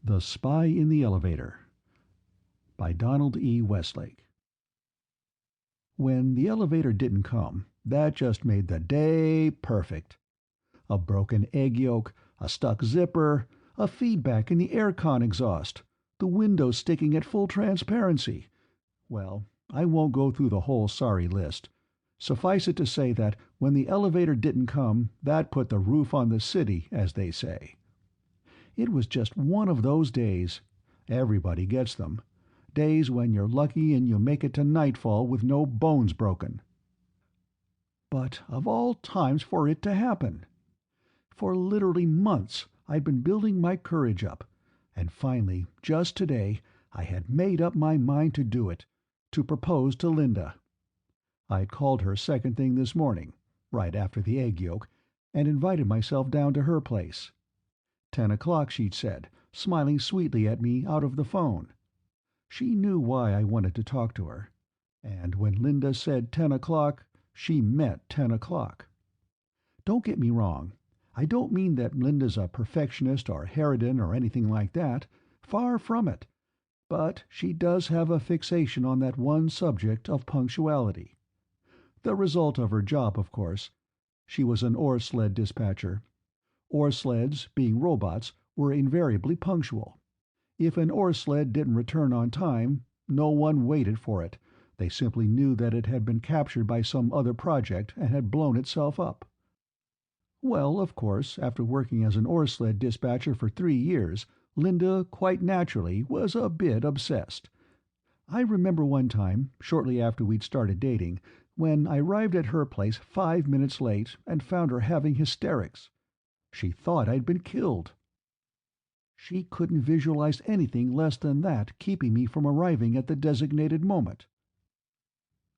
The Spy in the Elevator by Donald E. Westlake. When the elevator didn't come, that just made the day perfect. A broken egg yolk, a stuck zipper, a feedback in the aircon exhaust, the window sticking at full transparency. Well, I won't go through the whole sorry list. Suffice it to say that when the elevator didn't come, that put the roof on the city, as they say. It was just one of those days. Everybody gets them. Days when you're lucky and you make it to nightfall with no bones broken. But of all times for it to happen! For literally months I'd been building my courage up, and finally, just today, I had made up my mind to do it, to propose to Linda. I'd called her second thing this morning, right after the egg yolk, and invited myself down to her place. 10 o'clock, she'd said, smiling sweetly at me out of the phone. She knew why I wanted to talk to her, and when Linda said 10 o'clock, she meant 10 o'clock. Don't get me wrong. I don't mean that Linda's a perfectionist or harridan or anything like that. Far from it. But she does have a fixation on that one subject of punctuality. The result of her job, of course. She was an ore sled dispatcher. Ore sleds, being robots, were invariably punctual. If an ore sled didn't return on time, no one waited for it. They simply knew that it had been captured by some other project and had blown itself up. Well, of course, after working as an ore sled dispatcher for 3 years, Linda, quite naturally, was a bit obsessed. I remember one time, shortly after we'd started dating, when I arrived at her place 5 minutes late and found her having hysterics. She thought I'd been killed. She couldn't visualize anything less than that keeping me from arriving at the designated moment.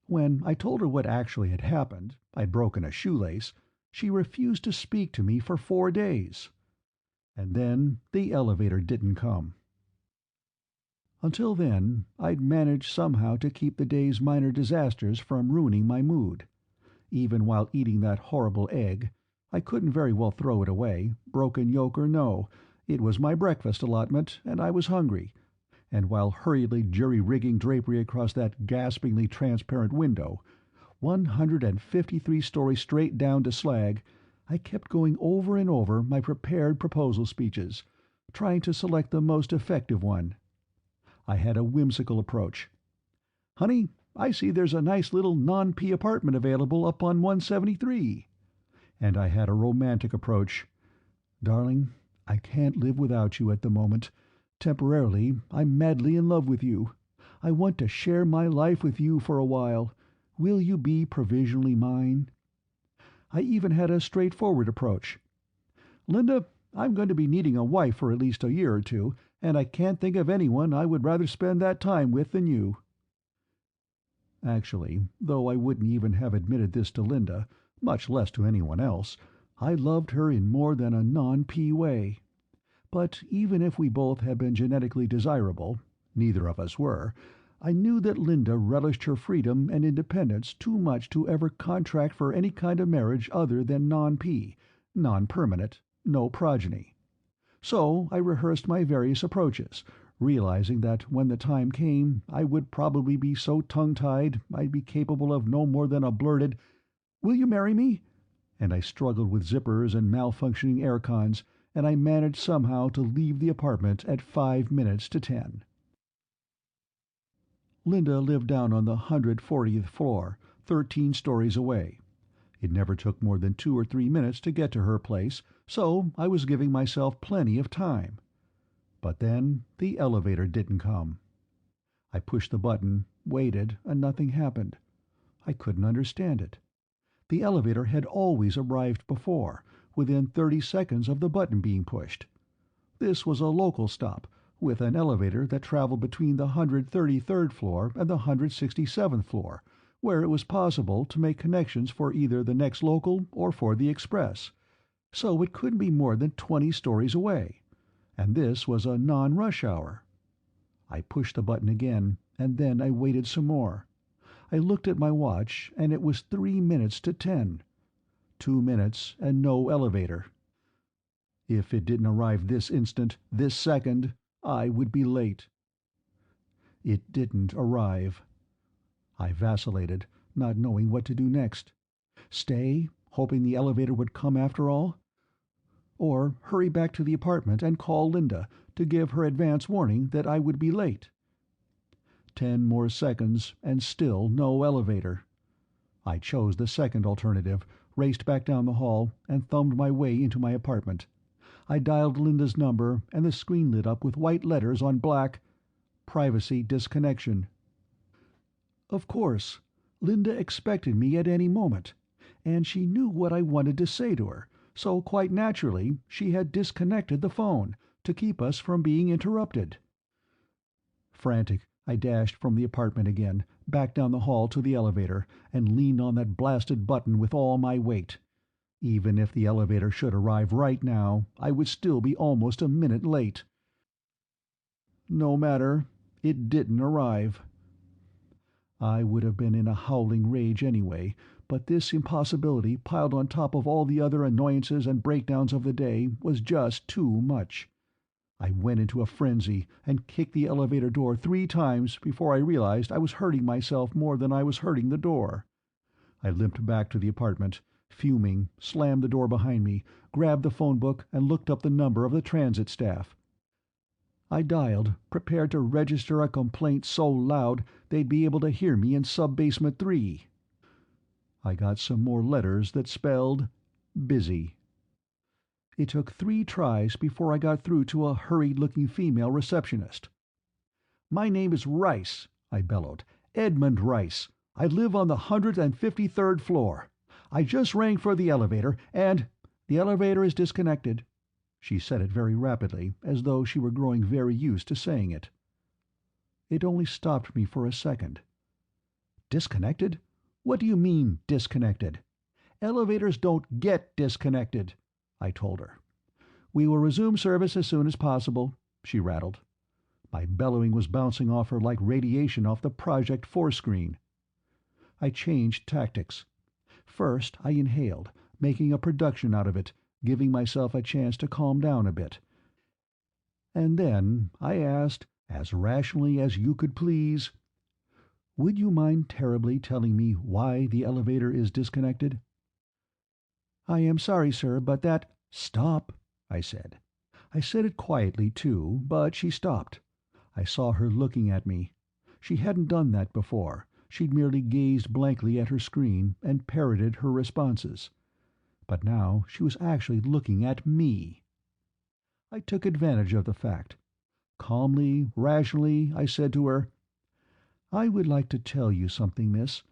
When I told her what actually had happened, I'd broken a shoelace, she refused to speak to me for 4 days. And then the elevator didn't come. Until then, I'd managed somehow to keep the day's minor disasters from ruining my mood. Even while eating that horrible egg, I couldn't very well throw it away, broken yolk or no. It was my breakfast allotment, and I was hungry. And while hurriedly jury-rigging drapery across that gaspingly transparent window, 153 stories straight down to slag, I kept going over and over my prepared proposal speeches, trying to select the most effective one. I had a whimsical approach. "Honey, I see there's a nice little non-P apartment available up on 173. And I had a romantic approach. "Darling, I can't live without you at the moment. Temporarily, I'm madly in love with you. I want to share my life with you for a while. Will you be provisionally mine?" I even had a straightforward approach. "Linda, I'm going to be needing a wife for at least a year or two, and I can't think of anyone I would rather spend that time with than you." Actually, though I wouldn't even have admitted this to Linda, much less to anyone else, I loved her in more than a non-P way. But even if we both had been genetically desirable, neither of us were, I knew that Linda relished her freedom and independence too much to ever contract for any kind of marriage other than non-P, non-permanent, no progeny. So I rehearsed my various approaches, realizing that when the time came I would probably be so tongue-tied I'd be capable of no more than a blurted, "Will you marry me?" And I struggled with zippers and malfunctioning aircons, and I managed somehow to leave the apartment at 5 minutes to 10. Linda lived down on the 140th floor, 13 stories away. It never took more than 2 or 3 minutes to get to her place, so I was giving myself plenty of time. But then the elevator didn't come. I pushed the button, waited, and nothing happened. I couldn't understand it. The elevator had always arrived before, within 30 seconds of the button being pushed. This was a local stop, with an elevator that traveled between the 133rd floor and the 167th floor, where it was possible to make connections for either the next local or for the express. So it couldn't be more than 20 stories away. And this was a non-rush hour. I pushed the button again, and then I waited some more. I looked at my watch, and it was 3 minutes to 10. 2 minutes and no elevator. If it didn't arrive this instant, this second, I would be late. It didn't arrive. I vacillated, not knowing what to do next. Stay, hoping the elevator would come after all? Or hurry back to the apartment and call Linda to give her advance warning that I would be late? 10 more seconds, and still no elevator. I chose the second alternative, raced back down the hall, and thumbed my way into my apartment. I dialed Linda's number, and the screen lit up with white letters on black: Privacy Disconnection. Of course, Linda expected me at any moment, and she knew what I wanted to say to her, so quite naturally she had disconnected the phone to keep us from being interrupted. Frantic, I dashed from the apartment again, back down the hall to the elevator, and leaned on that blasted button with all my weight. Even if the elevator should arrive right now, I would still be almost a minute late. No matter, it didn't arrive. I would have been in a howling rage anyway, but this impossibility piled on top of all the other annoyances and breakdowns of the day was just too much. I went into a frenzy and kicked the elevator door 3 times before I realized I was hurting myself more than I was hurting the door. I limped back to the apartment, fuming, slammed the door behind me, grabbed the phone book, and looked up the number of the transit staff. I dialed, prepared to register a complaint so loud they'd be able to hear me in sub-basement 3. I got some more letters that spelled busy. It took 3 tries before I got through to a hurried-looking female receptionist. "My name is Rice," I bellowed. "Edmund Rice. I live on the 153rd floor. I just rang for the elevator, and—" "The elevator is disconnected." She said it very rapidly, as though she were growing very used to saying it. It only stopped me for a second. "Disconnected? What do you mean, disconnected?" "Elevators don't get disconnected," I told her. "We will resume service as soon as possible," she rattled. My bellowing was bouncing off her like radiation off the Project 4 screen. I changed tactics. First I inhaled, making a production out of it, giving myself a chance to calm down a bit. And then I asked, as rationally as you could please, "Would you mind terribly telling me why the elevator is disconnected?" "I am sorry, sir, but that—" "Stop," I said. I said it quietly, too, but she stopped. I saw her looking at me. She hadn't done that before. She'd merely gazed blankly at her screen and parroted her responses. But now she was actually looking at me. I took advantage of the fact. Calmly, rationally, I said to her, "I would like to tell you something, miss.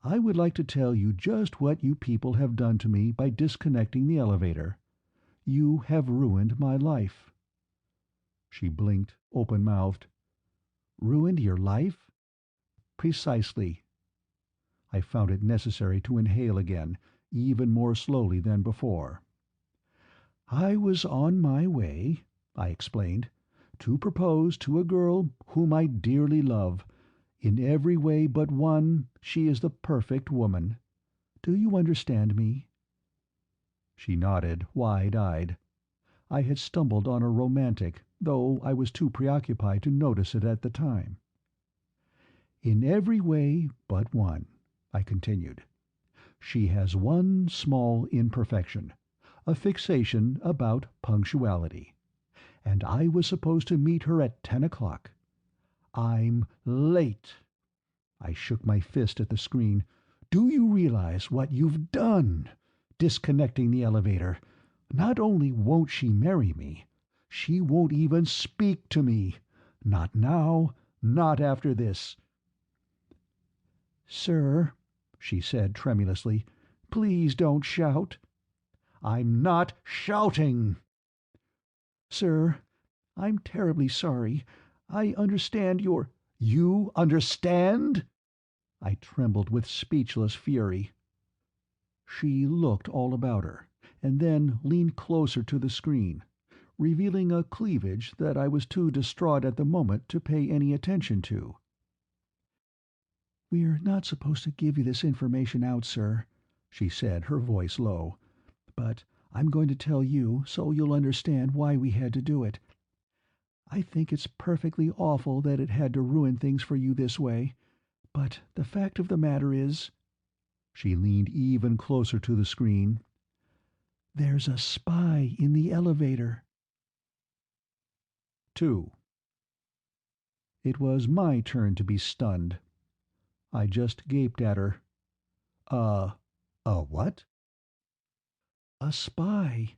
I would like to tell you just what you people have done to me by disconnecting the elevator. You have ruined my life." She blinked, open-mouthed. "Ruined your life?" "Precisely." I found it necessary to inhale again, even more slowly than before. "I was on my way," I explained, "to propose to a girl whom I dearly love. In every way but one, she is the perfect woman. Do you understand me?" She nodded, wide-eyed. I had stumbled on a romantic, though I was too preoccupied to notice it at the time. "In every way but one," I continued. "She has one small imperfection, a fixation about punctuality. And I was supposed to meet her at 10 o'clock. I'm late." I shook my fist at the screen. "Do you realize what you've done? Disconnecting the elevator. Not only won't she marry me, she won't even speak to me. Not now, not after this." "Sir," she said tremulously, "please don't shout." "I'm not shouting." "Sir, I'm terribly sorry. I understand your—" "You understand?" I trembled with speechless fury. She looked all about her, and then leaned closer to the screen, revealing a cleavage that I was too distraught at the moment to pay any attention to. "We're not supposed to give you this information out, sir," she said, her voice low. "But I'm going to tell you, so you'll understand why we had to do it. I think it's perfectly awful that it had to ruin things for you this way, but the fact of the matter is," she leaned even closer to the screen, "there's a spy in the elevator." 2. It was my turn to be stunned. I just gaped at her. Uh, a what?" "A spy.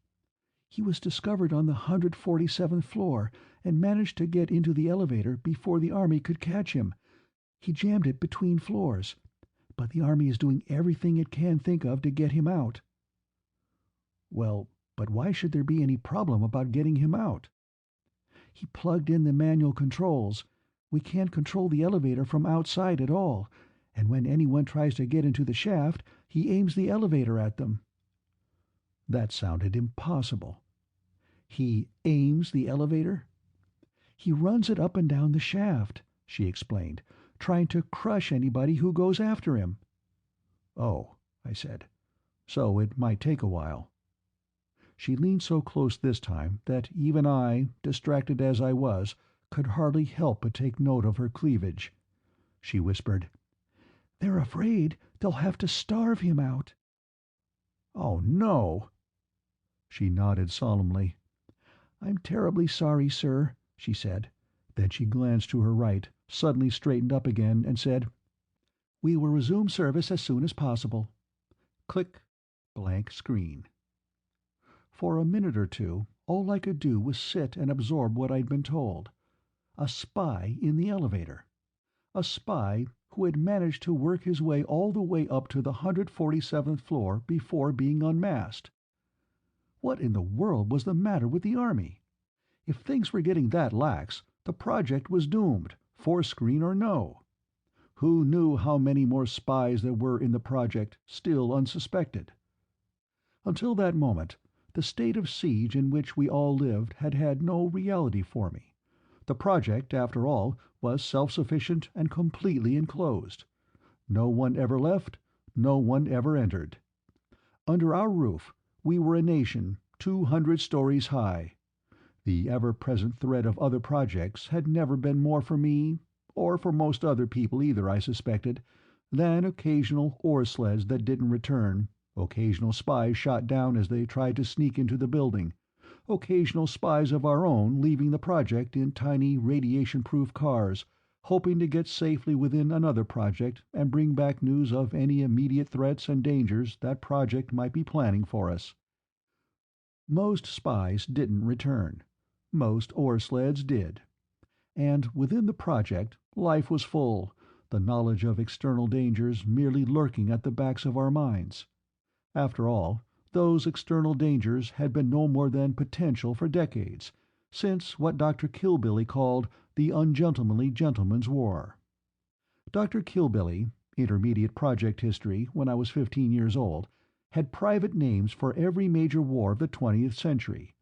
He was discovered on the 147th floor and managed to get into the elevator before the army could catch him. He jammed it between floors, but the army is doing everything it can think of to get him out." "Well, but why should there be any problem about getting him out?" "He plugged in the manual controls. We can't control the elevator from outside at all, and when anyone tries to get into the shaft, he aims the elevator at them." That sounded impossible. "He aims the elevator?" "He runs it up and down the shaft," she explained, "trying to crush anybody who goes after him." "Oh," I said, "so it might take a while." She leaned so close this time that even I, distracted as I was, could hardly help but take note of her cleavage. She whispered, "They're afraid they'll have to starve him out." "Oh, no!" She nodded solemnly. "I'm terribly sorry, sir," she said. Then she glanced to her right, suddenly straightened up again, and said, "We will resume service as soon as possible." Click. Blank screen. For a minute or two, all I could do was sit and absorb what I'd been told. A spy in the elevator. A spy who had managed to work his way all the way up to the 147th floor before being unmasked. What in the world was the matter with the army? If things were getting that lax, the project was doomed, four-screen or no. Who knew how many more spies there were in the project, still unsuspected? Until that moment, the state of siege in which we all lived had had no reality for me. The project, after all, was self-sufficient and completely enclosed. No one ever left, no one ever entered. Under our roof, we were a nation 200 stories high. The ever-present threat of other projects had never been more for me, or for most other people either, I suspected, than occasional ore sleds that didn't return, occasional spies shot down as they tried to sneak into the building, occasional spies of our own leaving the project in tiny radiation-proof cars, hoping to get safely within another project and bring back news of any immediate threats and dangers that project might be planning for us. Most spies didn't return. Most ore sleds did. And within the project, life was full, the knowledge of external dangers merely lurking at the backs of our minds. After all, those external dangers had been no more than potential for decades, since what Dr. Kilbilly called the ungentlemanly gentleman's war. Dr. Kilbilly, intermediate project history when I was 15 years old, had private names for every major war of the 20th century.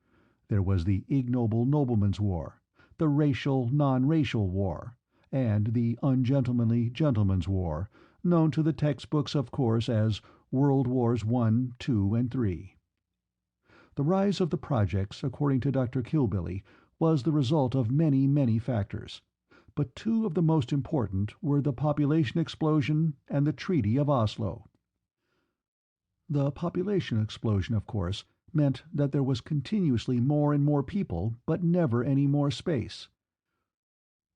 There was the ignoble nobleman's war, the racial non-racial war, and the ungentlemanly gentleman's war, known to the textbooks, of course, as World Wars I, II, and III. The rise of the projects, according to Dr. Kilbilly, was the result of many, many factors, but two of the most important were the population explosion and the Treaty of Oslo. The population explosion, of course, meant that there was continuously more and more people, but never any more space.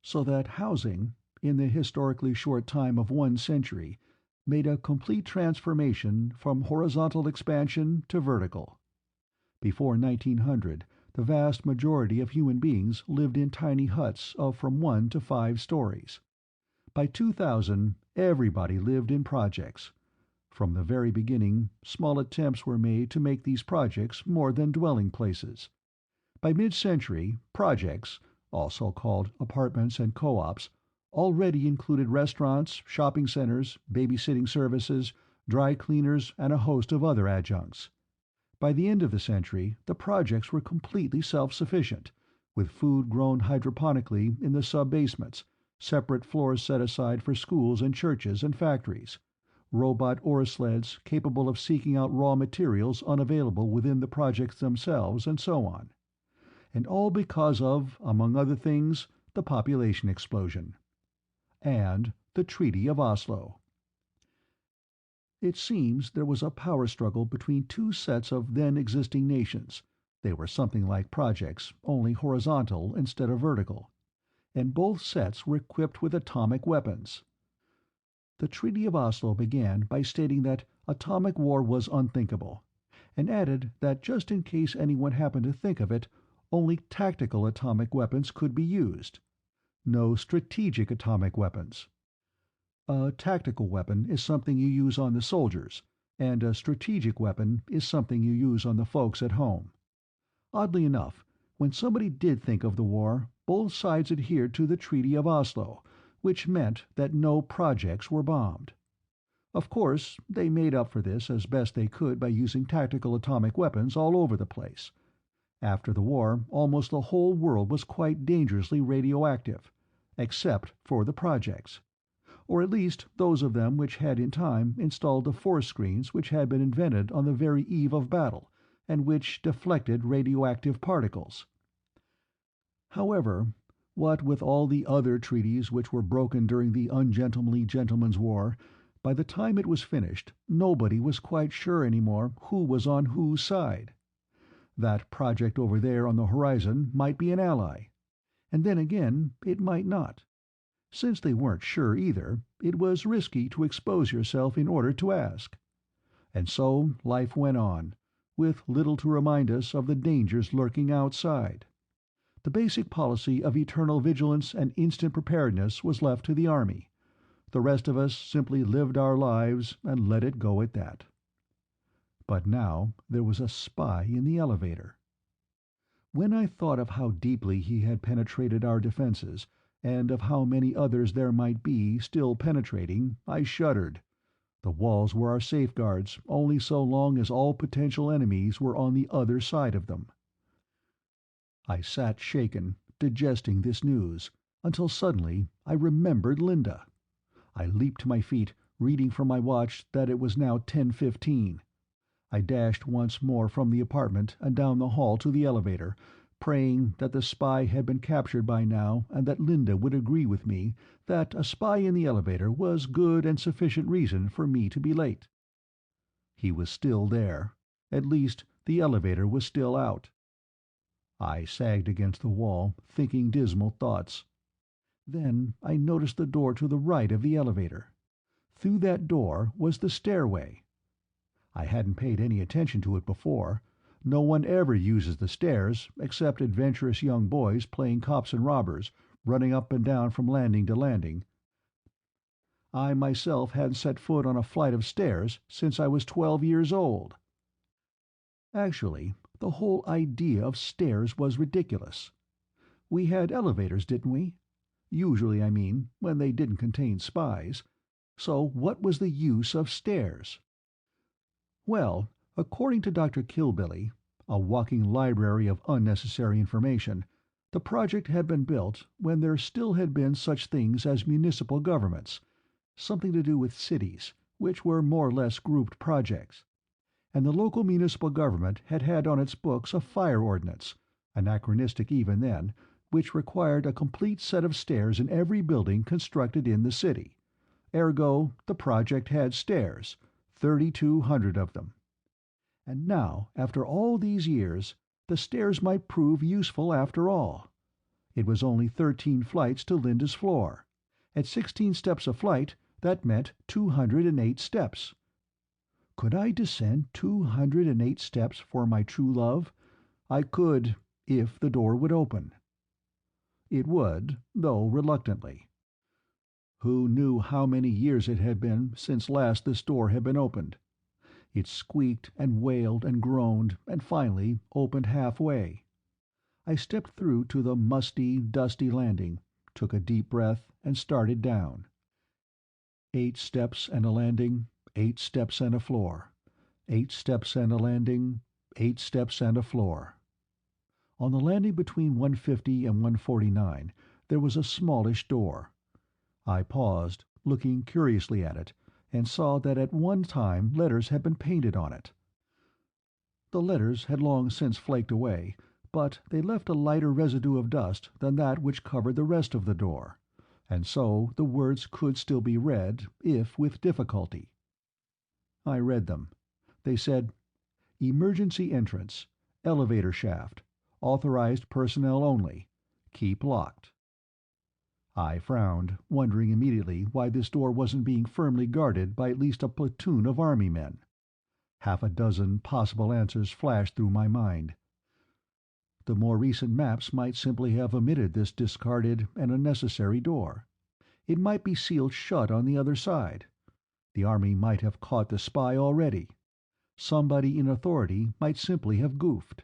So that housing, in the historically short time of 1 century, made a complete transformation from horizontal expansion to vertical. Before 1900, the vast majority of human beings lived in tiny huts of from 1 to 5 stories. By 2000, everybody lived in projects. From the very beginning, small attempts were made to make these projects more than dwelling places. By mid-century, projects, also called apartments and co-ops, already included restaurants, shopping centers, babysitting services, dry cleaners, and a host of other adjuncts. By the end of the century, the projects were completely self-sufficient, with food grown hydroponically in the sub-basements, separate floors set aside for schools and churches and factories, robot ore sleds capable of seeking out raw materials unavailable within the projects themselves, and so on. and all because of, among other things, the population explosion. And the Treaty of Oslo. It seems there was a power struggle between two sets of then existing nations. They were something like projects, only horizontal instead of vertical, and both sets were equipped with atomic weapons. The Treaty of Oslo began by stating that atomic war was unthinkable, and added that just in case anyone happened to think of it, only tactical atomic weapons could be used. No strategic atomic weapons. A tactical weapon is something you use on the soldiers, and a strategic weapon is something you use on the folks at home. Oddly enough, when somebody did think of the war, both sides adhered to the Treaty of Oslo, which meant that no projects were bombed. Of course, they made up for this as best they could by using tactical atomic weapons all over the place. After the war, almost the whole world was quite dangerously radioactive, except for the projects, or at least those of them which had in time installed the force screens which had been invented on the very eve of battle, and which deflected radioactive particles. However, what with all the other treaties which were broken during the ungentlemanly gentlemen's war, by the time it was finished, nobody was quite sure any more who was on whose side. That project over there on the horizon might be an ally, and then again it might not. Since they weren't sure either, it was risky to expose yourself in order to ask. And so life went on, with little to remind us of the dangers lurking outside. The basic policy of eternal vigilance and instant preparedness was left to the Army. The rest of us simply lived our lives and let it go at that. But now there was a spy in the elevator. When I thought of how deeply he had penetrated our defenses, and of how many others there might be still penetrating, I shuddered. The walls were our safeguards only so long as all potential enemies were on the other side of them. I sat shaken, digesting this news, until suddenly I remembered Linda. I leaped to my feet, reading from my watch that it was now 10:15. I dashed once more from the apartment and down the hall to the elevator, praying that the spy had been captured by now and that Linda would agree with me that a spy in the elevator was good and sufficient reason for me to be late. He was still there. At least, the elevator was still out. I sagged against the wall, thinking dismal thoughts. Then I noticed the door to the right of the elevator. Through that door was the stairway. I hadn't paid any attention to it before. No one ever uses the stairs, except adventurous young boys playing cops and robbers, running up and down from landing to landing. I myself hadn't set foot on a flight of stairs since I was 12 years old. Actually, the whole idea of stairs was ridiculous. We had elevators, didn't we? Usually, I mean, when they didn't contain spies. So what was the use of stairs? Well, according to Dr. Kilbilly, a walking library of unnecessary information, the project had been built when there still had been such things as municipal governments, something to do with cities, which were more or less grouped projects. And the local municipal government had had on its books a fire ordinance, anachronistic even then, which required a complete set of stairs in every building constructed in the city. Ergo, the project had stairs, 3,200 of them. And now, after all these years, the stairs might prove useful after all. It was only 13 flights to Linda's floor. At 16 steps a flight, that meant 208 steps. Could I descend 208 steps for my true love? I could, if the door would open. It would, though reluctantly. Who knew how many years it had been since last this door had been opened? It squeaked and wailed and groaned, and finally opened halfway. I stepped through to the musty, dusty landing, took a deep breath, and started down. 8 steps and a landing, 8 steps and a floor. 8 steps and a landing, 8 steps and a floor. On the landing between 150 and 149 there was a smallish door. I paused, looking curiously at it, and saw that at one time letters had been painted on it. The letters had long since flaked away, but they left a lighter residue of dust than that which covered the rest of the door, and so the words could still be read, if with difficulty. I read them. They said, "Emergency entrance. Elevator shaft. Authorized personnel only. Keep locked." I frowned, wondering immediately why this door wasn't being firmly guarded by at least a platoon of army men. Half a dozen possible answers flashed through my mind. The more recent maps might simply have omitted this discarded and unnecessary door. It might be sealed shut on the other side. The army might have caught the spy already. Somebody in authority might simply have goofed.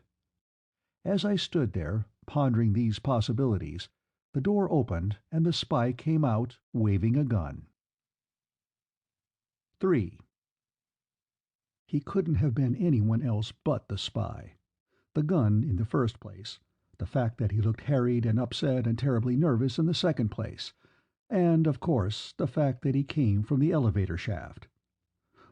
As I stood there, pondering these possibilities, the door opened and the spy came out, waving a gun. 3. He couldn't have been anyone else but the spy. The gun, in the first place, the fact that he looked harried and upset and terribly nervous in the second place, and, of course, the fact that he came from the elevator shaft.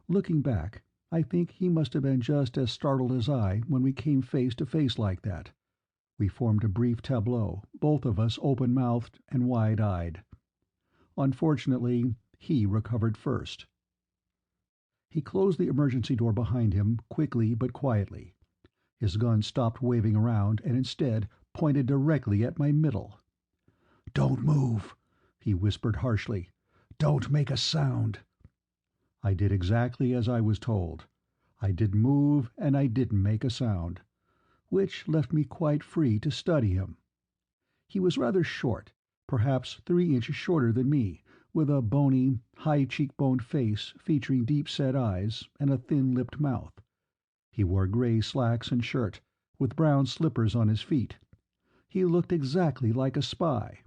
Looking back, I think he must have been just as startled as I when we came face to face like that. We formed a brief tableau, both of us open-mouthed and wide-eyed. Unfortunately, he recovered first. He closed the emergency door behind him quickly but quietly. His gun stopped waving around and instead pointed directly at my middle. "Don't move," he whispered harshly. "Don't make a sound." I did exactly as I was told. I didn't move and I didn't make a sound, which left me quite free to study him. He was rather short, perhaps 3 inches shorter than me, with a bony, high cheek-boned face featuring deep-set eyes and a thin-lipped mouth. He wore gray slacks and shirt, with brown slippers on his feet. He looked exactly like a spy,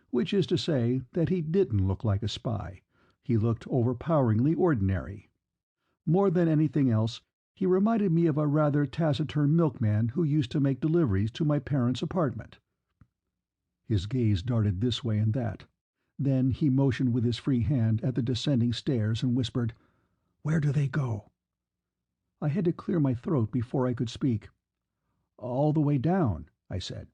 which is to say that he didn't look like a spy. He looked overpoweringly ordinary. More than anything else, he reminded me of a rather taciturn milkman who used to make deliveries to my parents' apartment. His gaze darted this way and that. Then he motioned with his free hand at the descending stairs and whispered, "Where do they go?" I had to clear my throat before I could speak. "All the way down," I said.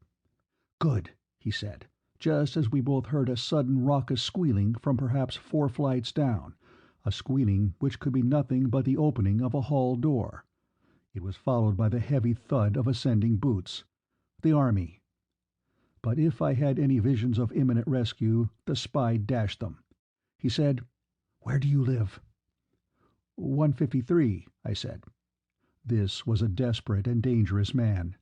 "Good," he said, just as we both heard a sudden raucous squealing from perhaps 4 flights down, a squealing which could be nothing but the opening of a hall door. It was followed by the heavy thud of ascending boots. The army. But if I had any visions of imminent rescue, the spy dashed them. He said, "Where do you live?" 153, I said. This was a desperate and dangerous man.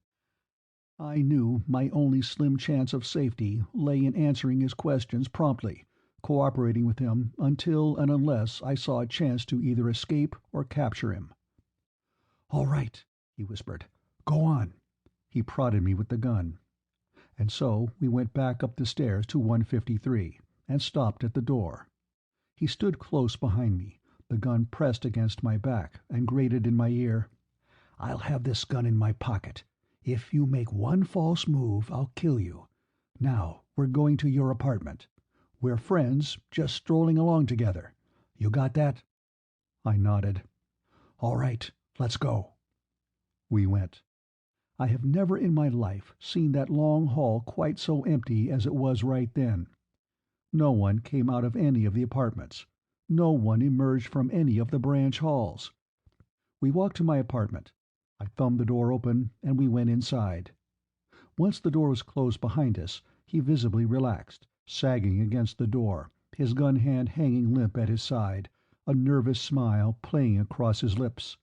I knew my only slim chance of safety lay in answering his questions promptly, cooperating with him until and unless I saw a chance to either escape or capture him. "All right," he whispered. "Go on." He prodded me with the gun. And so we went back up the stairs to 153, and stopped at the door. He stood close behind me, the gun pressed against my back, and grated in my ear, "I'll have this gun in my pocket. If you make one false move, I'll kill you. Now, we're going to your apartment. We're friends, just strolling along together. You got that?" I nodded. "All right, let's go." We went. I have never in my life seen that long hall quite so empty as it was right then. No one came out of any of the apartments. No one emerged from any of the branch halls. We walked to my apartment. I thumbed the door open, and we went inside. Once the door was closed behind us, he visibly relaxed, sagging against the door, his gun hand hanging limp at his side, a nervous smile playing across his lips.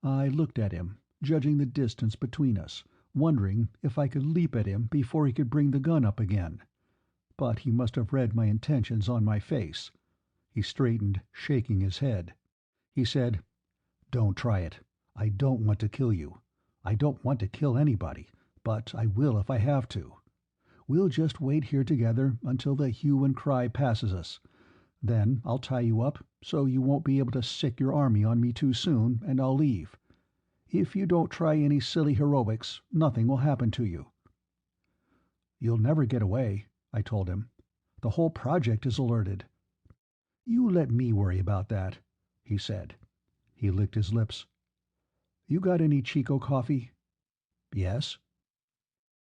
I looked at him, judging the distance between us, wondering if I could leap at him before he could bring the gun up again. But he must have read my intentions on my face. He straightened, shaking his head. He said, "Don't try it. I don't want to kill you. I don't want to kill anybody, but I will if I have to. We'll just wait here together until the hue and cry passes us. Then I'll tie you up so you won't be able to sick your army on me too soon, and I'll leave. If you don't try any silly heroics, nothing will happen to you." "You'll never get away," I told him. "The whole project is alerted." "You let me worry about that," he said. He licked his lips. "You got any Chico coffee?" "Yes."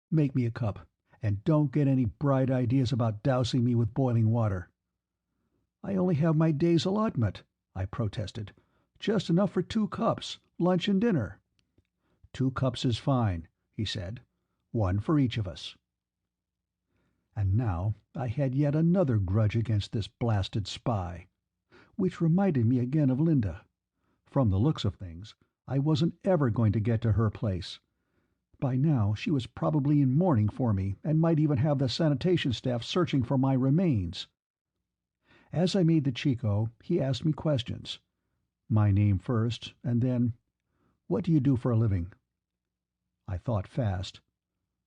Make me a cup, and don't get any bright ideas about dousing me with boiling water." "I only have my day's allotment," I protested. "Just enough for 2 cups, lunch and dinner." "2 cups is fine," he said. "One for each of us." And now I had yet another grudge against this blasted spy. Which reminded me again of Linda. From the looks of things, I wasn't ever going to get to her place. By now she was probably in mourning for me, and might even have the sanitation staff searching for my remains. As I made the Chico, he asked me questions. My name first, and then, "What do you do for a living?" I thought fast.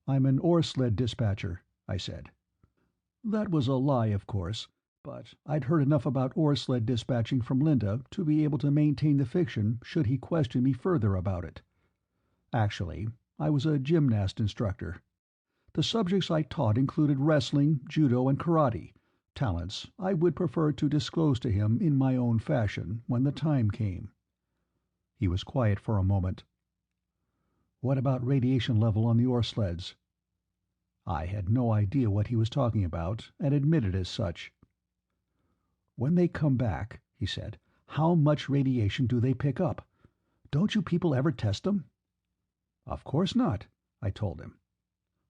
"I'm an ore sled dispatcher," I said. That was a lie, of course, but I'd heard enough about ore sled dispatching from Linda to be able to maintain the fiction should he question me further about it. Actually, I was a gymnast instructor. The subjects I taught included wrestling, judo, and karate, talents I would prefer to disclose to him in my own fashion when the time came. He was quiet for a moment. "What about radiation level on the ore sleds?" I had no idea what he was talking about, and admitted as such. "When they come back," he said, "how much radiation do they pick up? Don't you people ever test them?" "Of course not," I told him.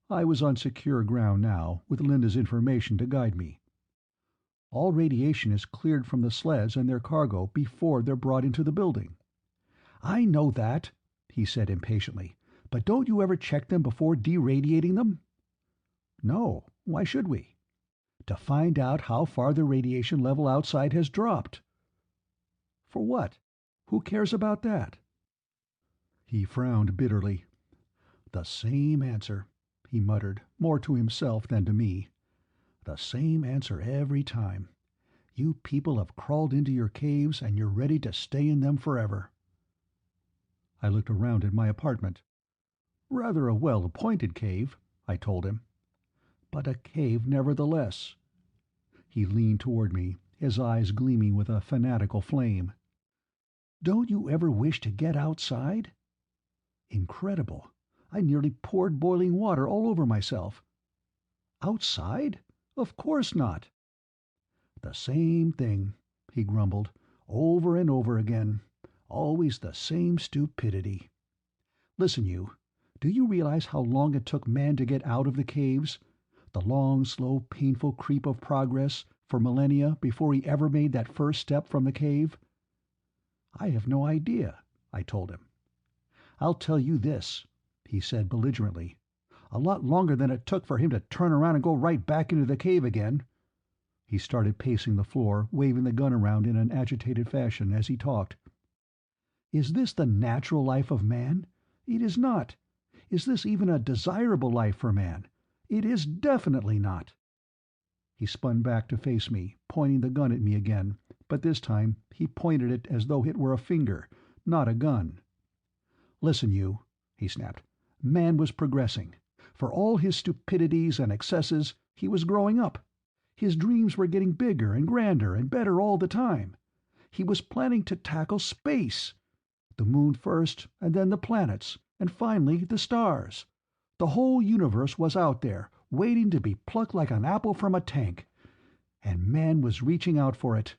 I was on secure ground now, with Linda's information to guide me. "All radiation is cleared from the sleds and their cargo before they're brought into the building." "I know that," he said impatiently, "but don't you ever check them before deradiating them?" "No. Why should we?" "To find out how far the radiation level outside has dropped." "For what? Who cares about that?" He frowned bitterly. "The same answer," he muttered, more to himself than to me. "The same answer every time. You people have crawled into your caves, and you're ready to stay in them forever." I looked around at my apartment. "Rather a well-appointed cave," I told him. "But a cave nevertheless." He leaned toward me, his eyes gleaming with a fanatical flame. "Don't you ever wish to get outside?" Incredible. I nearly poured boiling water all over myself. "Outside? Of course not." "The same thing," he grumbled, "over and over again. Always the same stupidity. Listen, you. Do you realize how long it took man to get out of the caves? The long, slow, painful creep of progress for millennia before he ever made that first step from the cave?" "I have no idea," I told him. "I'll tell you this," he said belligerently. "A lot longer than it took for him to turn around and go right back into the cave again." He started pacing the floor, waving the gun around in an agitated fashion as he talked. "Is this the natural life of man? It is not. Is this even a desirable life for man? It is definitely not." He spun back to face me, pointing the gun at me again, but this time he pointed it as though it were a finger, not a gun. "Listen, you," he snapped. "Man was progressing. For all his stupidities and excesses, he was growing up. His dreams were getting bigger and grander and better all the time. He was planning to tackle space. The moon first, and then the planets, and finally the stars. The whole universe was out there, waiting to be plucked like an apple from a tank. And man was reaching out for it."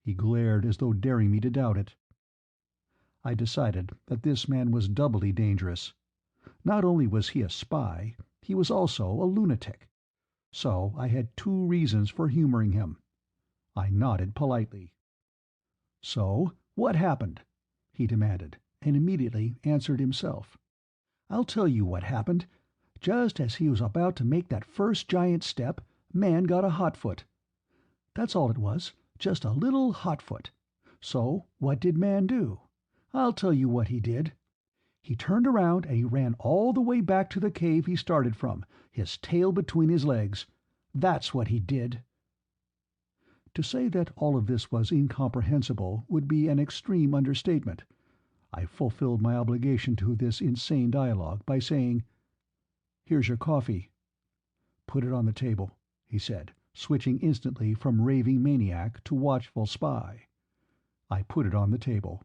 He glared as though daring me to doubt it. I decided that this man was doubly dangerous. Not only was he a spy, he was also a lunatic. So I had 2 reasons for humoring him. I nodded politely. "So, what happened?" he demanded, and immediately answered himself. "I'll tell you what happened. Just as he was about to make that first giant step, man got a hot foot. That's all it was, just a little hot foot. So what did man do? I'll tell you what he did. He turned around and he ran all the way back to the cave he started from, his tail between his legs. That's what he did." To say that all of this was incomprehensible would be an extreme understatement. I fulfilled my obligation to this insane dialogue by saying, "Here's your coffee." "Put it on the table," he said, switching instantly from raving maniac to watchful spy. I put it on the table.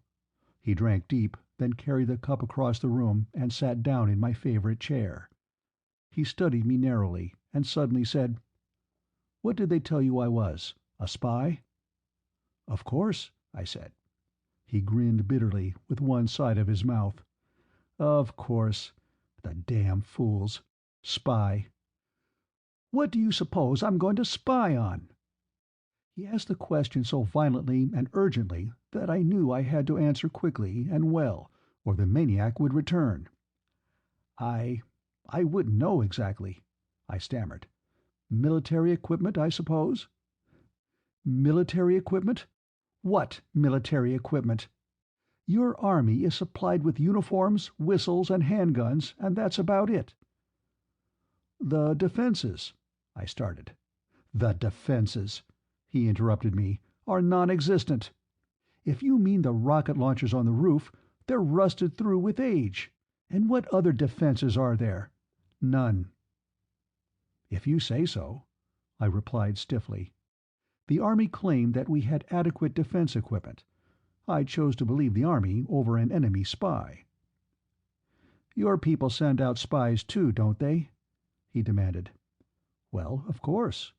He drank deep, then carried the cup across the room and sat down in my favorite chair. He studied me narrowly, and suddenly said, "What did they tell you I was? A spy?" "Of course," I said. He grinned bitterly, with one side of his mouth. "Of course. The damn fools. Spy. What do you suppose I'm going to spy on?" He asked the question so violently and urgently that I knew I had to answer quickly and well, or the maniac would return. I wouldn't know exactly," I stammered. "Military equipment, I suppose?" "Military equipment? What military equipment? Your army is supplied with uniforms, whistles, and handguns, and that's about it." "The defenses," I started. "The defenses," he interrupted me, "are non-existent. If you mean the rocket launchers on the roof, they're rusted through with age. And what other defenses are there? None." "If you say so," I replied stiffly. The Army claimed that we had adequate defense equipment. I chose to believe the Army over an enemy spy. "Your people send out spies too, don't they?" he demanded. "Well, of course."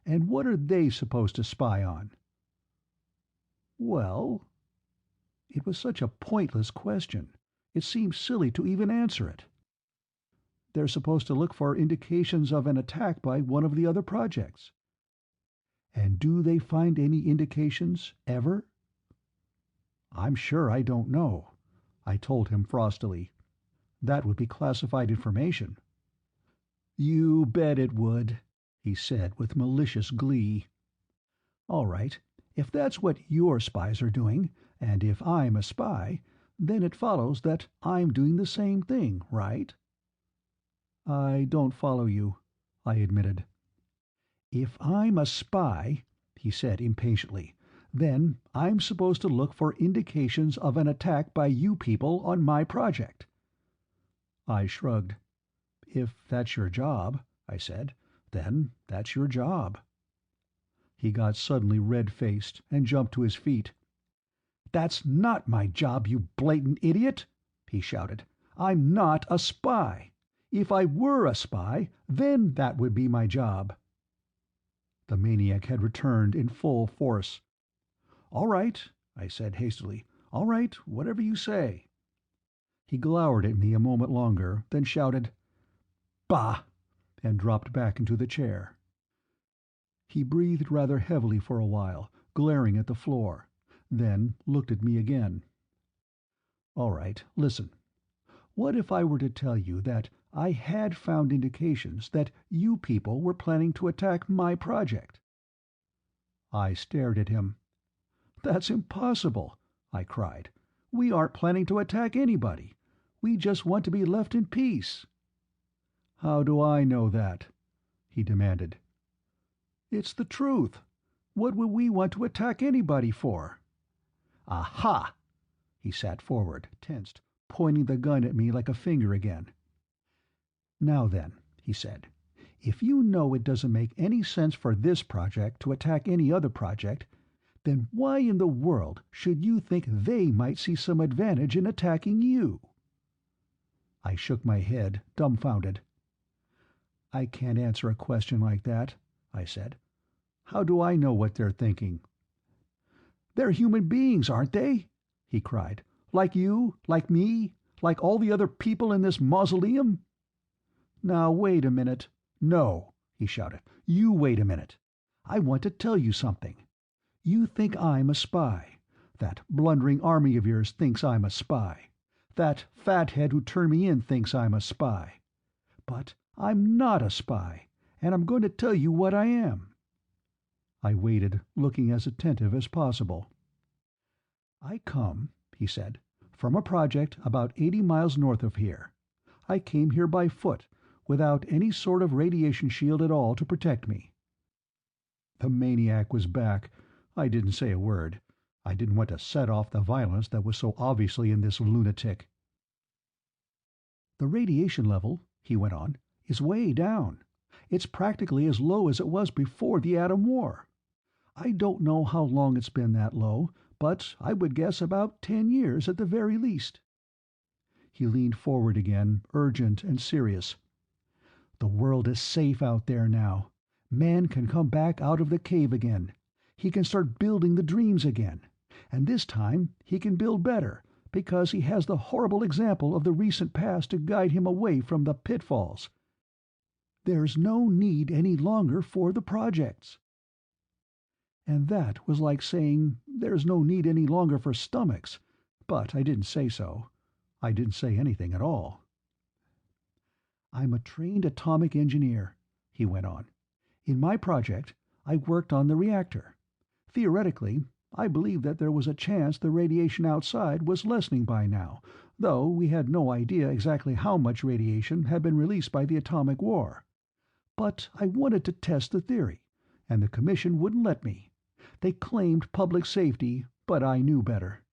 "And what are they supposed to spy on?" "Well—" It was such a pointless question. It seemed silly to even answer it. "They're supposed to look for indications of an attack by one of the other projects." "And do they find any indications, ever?" "I'm sure I don't know," I told him frostily. "That would be classified information." "You bet it would," he said with malicious glee. "All right, if that's what your spies are doing, and if I'm a spy, then it follows that I'm doing the same thing, right?" "I don't follow you," I admitted. "If I'm a spy," he said impatiently, "then I'm supposed to look for indications of an attack by you people on my project." I shrugged. "If that's your job," I said, "then that's your job." He got suddenly red-faced and jumped to his feet. "That's not my job, you blatant idiot!" he shouted. "I'm not a spy. If I were a spy, then that would be my job." The maniac had returned in full force. "All right," I said hastily. "All right, whatever you say." He glowered at me a moment longer, then shouted, "Bah!" and dropped back into the chair. He breathed rather heavily for a while, glaring at the floor, then looked at me again. "All right, listen. What if I were to tell you that I had found indications that you people were planning to attack my project?" I stared at him. "That's impossible!" I cried. "We aren't planning to attack anybody. We just want to be left in peace." "How do I know that?" he demanded. "It's the truth. What would we want to attack anybody for?" "Aha!" He sat forward, tensed, pointing the gun at me like a finger again. "Now then," he said, "if you know it doesn't make any sense for this project to attack any other project, then why in the world should you think they might see some advantage in attacking you?" I shook my head, dumbfounded. "I can't answer a question like that," I said. "How do I know what they're thinking?" "They're human beings, aren't they?" he cried. "Like you, like me, like all the other people in this mausoleum?" "Now wait a minute." "No," he shouted. "You wait a minute. I want to tell you something. You think I'm a spy. That blundering army of yours thinks I'm a spy. That fathead who turned me in thinks I'm a spy. But I'm not a spy, and I'm going to tell you what I am." I waited, looking as attentive as possible. "I come," he said, "from a project about 80 miles north of here. I came here by foot, without any sort of radiation shield at all to protect me." The maniac was back. I didn't say a word. I didn't want to set off the violence that was so obviously in this lunatic. "The radiation level," he went on, "is way down. It's practically as low as it was before the atom war. I don't know how long it's been that low, but I would guess about 10 years at the very least." He leaned forward again, urgent and serious. The world is safe out there now. Man can come back out of the cave again. He can start building the dreams again. And this time he can build better, because he has the horrible example of the recent past to guide him away from the pitfalls. There's no need any longer for the projects. And that was like saying there's no need any longer for stomachs. But I didn't say so. I didn't say anything at all. I'm a trained atomic engineer, he went on. In my project, I worked on the reactor. Theoretically, I believed that there was a chance the radiation outside was lessening by now, though we had no idea exactly how much radiation had been released by the atomic war. But I wanted to test the theory, and the Commission wouldn't let me. They claimed public safety, but I knew better.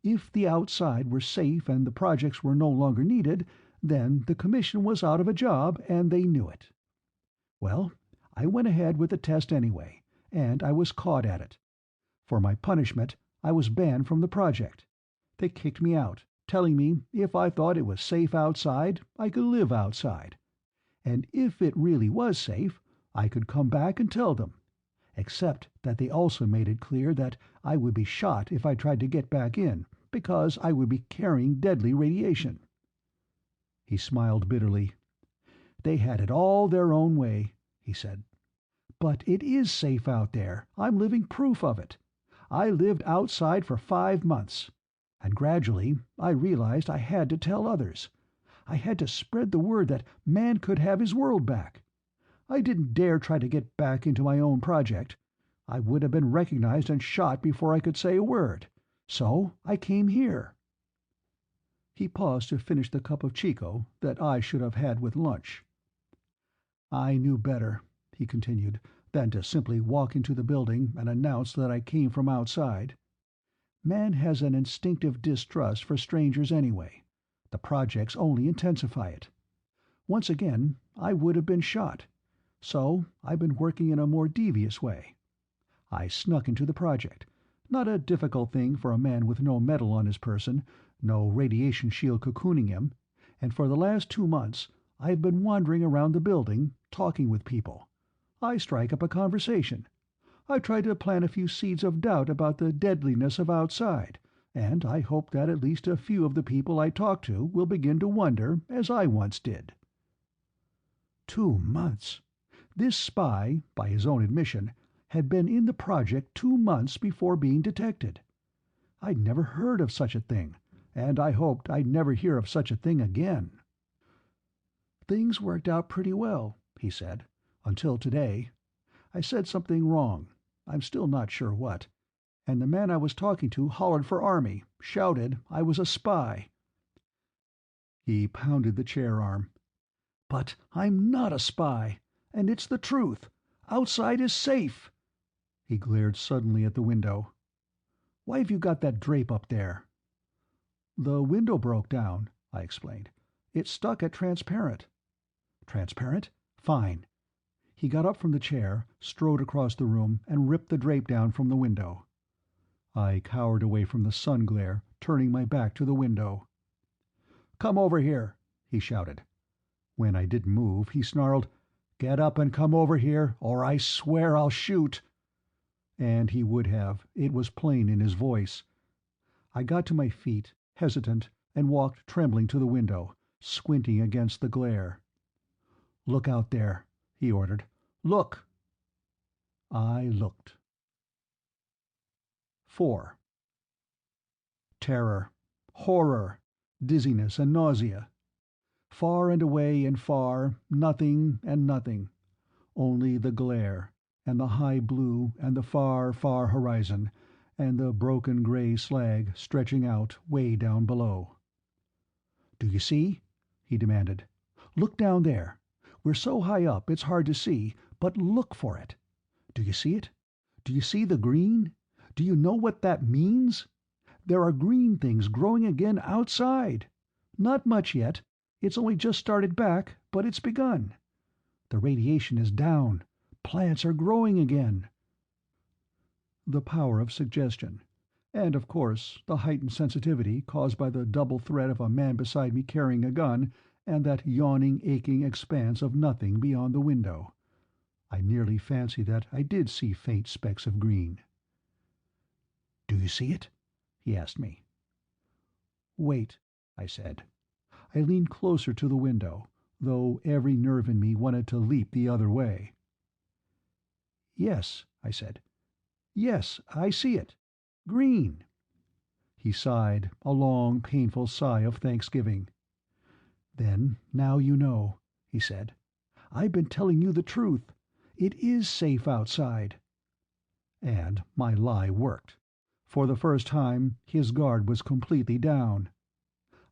If the outside were safe and the projects were no longer needed, then the Commission was out of a job, and they knew it. Well, I went ahead with the test anyway, and I was caught at it. For my punishment, I was banned from the project. They kicked me out, telling me if I thought it was safe outside, I could live outside. And if it really was safe, I could come back and tell them. Except that they also made it clear that I would be shot if I tried to get back in, because I would be carrying deadly radiation. He smiled bitterly. They had it all their own way, he said. But it is safe out there. I'm living proof of it. I lived outside for 5 months. And gradually I realized I had to tell others. I had to spread the word that man could have his world back. I didn't dare try to get back into my own project. I would have been recognized and shot before I could say a word. So I came here. He paused to finish the cup of Chico that I should have had with lunch. I knew better, he continued, than to simply walk into the building and announce that I came from outside. Man has an instinctive distrust for strangers anyway. The projects only intensify it. Once again, I would have been shot. So I've been working in a more devious way. I snuck into the project. Not a difficult thing for a man with no metal on his person, no radiation shield cocooning him, and for the last 2 months I've been wandering around the building, talking with people. I strike up a conversation. I try to plant a few seeds of doubt about the deadliness of outside, and I hope that at least a few of the people I talk to will begin to wonder, as I once did. 2 months. This spy, by his own admission, had been in the project 2 months before being detected. I'd never heard of such a thing, and I hoped I'd never hear of such a thing again. Things worked out pretty well, he said, until today. I said something wrong. I'm still not sure what. And the man I was talking to hollered for army, shouted I was a spy. He pounded the chair arm. But I'm not a spy, and it's the truth. Outside is safe. He glared suddenly at the window. Why have you got that drape up there? The window broke down, I explained. It's stuck at transparent. Transparent? Fine. He got up from the chair, strode across the room, and ripped the drape down from the window. I cowered away from the sun glare, turning my back to the window. Come over here, he shouted. When I didn't move, he snarled, Get up and come over here, or I swear I'll shoot. And he would have. It was plain in his voice. I got to my feet, hesitant, and walked trembling to the window, squinting against the glare. Look out there, he ordered. Look! I looked. 4. Terror, horror, dizziness and nausea. Far and away and far, nothing and nothing. Only the glare, and the high blue, and the far, far horizon, and the broken gray slag stretching out way down below. Do you see? He demanded. Look down there. We're so high up it's hard to see, but look for it. Do you see it? Do you see the green? Do you know what that means? There are green things growing again outside. Not much yet. It's only just started back, but it's begun. The radiation is down. Plants are growing again. The power of suggestion. And, of course, the heightened sensitivity caused by the double threat of a man beside me carrying a gun and that yawning, aching expanse of nothing beyond the window. I nearly fancy that I did see faint specks of green. "Do you see it?" he asked me. "Wait," I said. I leaned closer to the window, though every nerve in me wanted to leap the other way. "Yes," I said. "Yes, I see it. Green." He sighed, a long, painful sigh of thanksgiving. "Then, now you know," he said. "I've been telling you the truth. It is safe outside." And my lie worked. For the first time, his guard was completely down.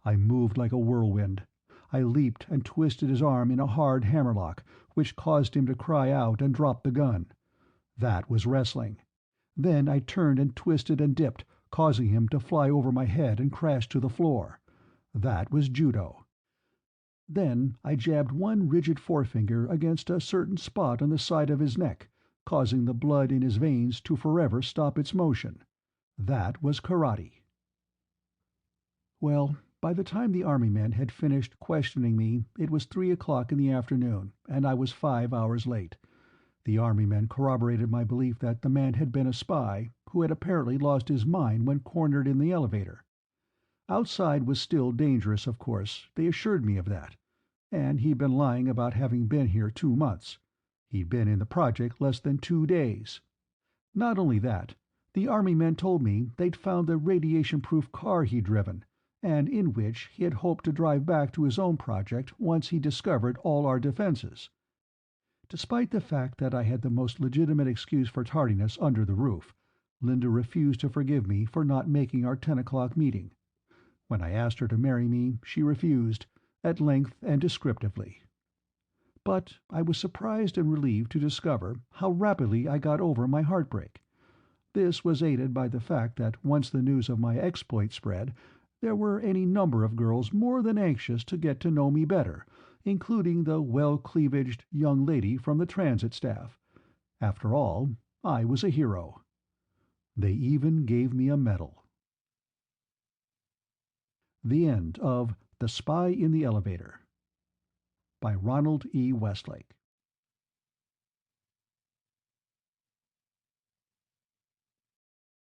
I moved like a whirlwind. I leaped and twisted his arm in a hard hammerlock, which caused him to cry out and drop the gun. That was wrestling. Then I turned and twisted and dipped, causing him to fly over my head and crash to the floor. That was judo. Then I jabbed one rigid forefinger against a certain spot on the side of his neck, causing the blood in his veins to forever stop its motion. That was karate. Well, by the time the army men had finished questioning me, it was 3 o'clock in the afternoon, and I was 5 hours late. The army men corroborated my belief that the man had been a spy, who had apparently lost his mind when cornered in the elevator. Outside was still dangerous, of course, they assured me of that. And he'd been lying about having been here 2 months. He'd been in the project less than 2 days. Not only that, the army men told me they'd found the radiation-proof car he'd driven, and in which he had hoped to drive back to his own project once he discovered all our defenses. Despite the fact that I had the most legitimate excuse for tardiness under the roof, Linda refused to forgive me for not making our 10 o'clock meeting. When I asked her to marry me, she refused, at length and descriptively. But I was surprised and relieved to discover how rapidly I got over my heartbreak. This was aided by the fact that once the news of my exploit spread, there were any number of girls more than anxious to get to know me better, including the well-cleavaged young lady from the transit staff. After all, I was a hero. They even gave me a medal. The end of The Spy in the Elevator by Ronald E. Westlake.